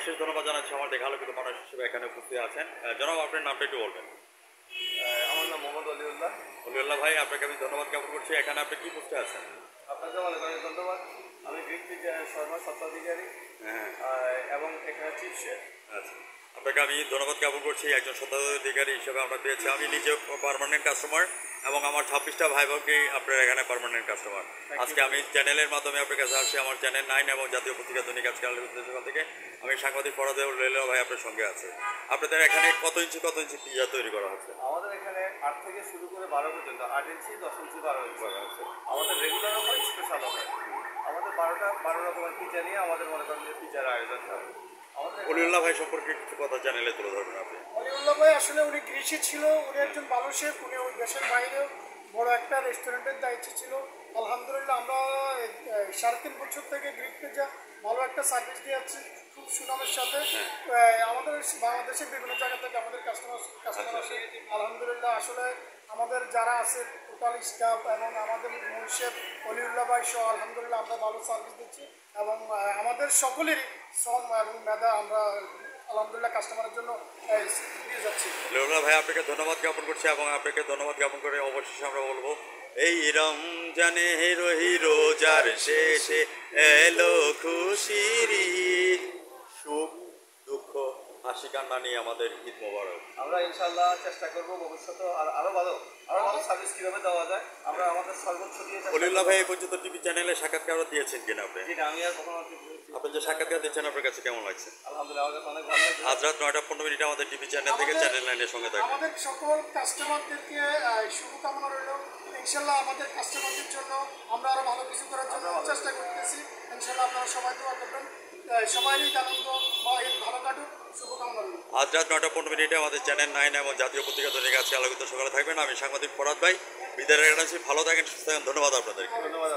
অশেষ ধন্যবাদ জানাচ্ছি আমার দেখা আলোকিত মানুষ হিসেবে এখানে উপস্থিত আছেন। জনাব, আপনার নামটা একটু বলবেন। আমার নাম মোহাম্মদ অলিউল্লাহ। অলিউল্লাহ ভাই, আপনাকে আমি ধন্যবাদ জ্ঞাপন করছি। এখানে আপনি কি পোস্টে আছেন? আপনাকে অনেক অনেক ধন্যবাদ। আমি গ্রিন পিজা শর্মা স্বত্বাধিকারী হ্যাঁ, এবং এখানে চিফ শেফ। আচ্ছা, আপনাকে আমি ধন্যবাদ জ্ঞাপন করছি। একজন স্বত্বাধিকারী হিসেবে আমরা পেয়েছি। আমি নিজে পার্মানেন্ট কাস্টমার এবং আমার 26টা ভাই বোনকেই আপনার এখানে পার্মানেন্ট কাস্টমার। আজকে আমি চ্যানেলের মাধ্যমে আপনার কাছে আসছি। আমার চ্যানেল 9 এবং জাতীয় পত্রিকা দৈনিক আজকে আলোচনা থেকে আমি সাংবাদিক ফরাদ লেলা ভাই আপনার সঙ্গে আছে। আপনাদের এখানে কত ইঞ্চি পিজা তৈরি করা হচ্ছে? আমাদের এখানে 8 থেকে শুরু করে 12 পর্যন্ত, 8 ইঞ্চি, 10 ইঞ্চি, 12 ইঞ্চি করা হচ্ছে। আমাদের রেগুলার হয়, স্পেশাল হয়। আমাদের 12 রকমের পিজা নিয়ে আমাদের মনে করেন যে পিজার আয়োজন হয়। অলিউল্লাহ ভাই সম্পর্কে কিছু কথা চ্যানেলে তুলে ধরবেন আপনি। অলিউল্লাহ ভাই আসলে উনি কৃষি ছিল, উনি একজন ভালো শেফ। উনি ওই দেশের বাইরেও বড় একটা রেস্টুরেন্টের দায়িত্ব ছিল। আলহামদুলিল্লাহ আমরা 3.5 বছর থেকে গ্রিন পিজা ভালো একটা সার্ভিস দিয়ে যাচ্ছি, খুব সুনামের সাথে। আমাদের বাংলাদেশের বিভিন্ন জায়গা থেকে আমাদের কাস্টমার আসে। আলহামদুলিল্লাহ আসলে আমাদের যারা আছে টোটাল স্টাফ এবং আমাদের মূল শেফ অলিউল্লাহ ভাই সহ আলহামদুলিল্লাহ আমরা ভালো সার্ভিস দিচ্ছি এবং আমাদের সকলেরই শ্রম এবং মেধা আমরা আলহামদুলিল্লাহ কাস্টমারের জন্য দিয়ে যাচ্ছি। অলিউল্লাহ ভাই, আপনাকে ধন্যবাদ জ্ঞাপন করছি এবং আপনাকে ধন্যবাদ জ্ঞাপন করে অবশেষে আমরা বলবো এই রমজানে রোজার শেষে এলো খুশির ঈদ। সুখ দুঃখ হাসি কান্না নিয়ে আমাদের ঈদ মোবারক। আমরা ইনশাআল্লাহ চেষ্টা করবো ভবিষ্যতে আরো ভালো সার্ভিস কিভাবে দেওয়া যায়। আমরা আমাদের সর্বোচ্চ দিয়ে। অলিউল্লাহ ভাই, এই পর্যন্ত টিভি চ্যানেলে সাক্ষাৎকার দিয়েছেন কিনা আপনি? আমি আর কখনো আপনি যে সাক্ষাৎকার দিচ্ছেন আপনার কাছে কেমন লাগছে? আলহামদুলিল্লাহ আমার কাছে অনেক ভালো লাগছে। আজ রাত 9টা 15 আমাদের টিভি চ্যানেল থেকে চ্যানেল 9-এর সঙ্গে থাকবেন। আমাদের সকল কাস্টমারদেরকে শুভকামনা রইল। ইনশাল্লাহ আমাদের কাস্টমারদের জন্য আমরা আরো ভালো কিছু করার জন্য চেষ্টা করতেছি। ইনশাল্লাহ আপনারা সবাই দোয়া করবেন, সবারই আনন্দ বা ঈদ ভালো কাটুক, শুভকামনা রইল। আজ রাত 9টা 15 আমাদের চ্যানেল 9 এবং জাতীয় পত্রিকা দৈনিক আজকে আলোকিত সকালে থাকবেন। আমি সাংবাদিক ফরাদ ভাই, বিদায় জানাচ্ছি। ভালো থাকেন, সুস্থ থাকেন। ধন্যবাদ আপনাদেরকে। ধন্যবাদ।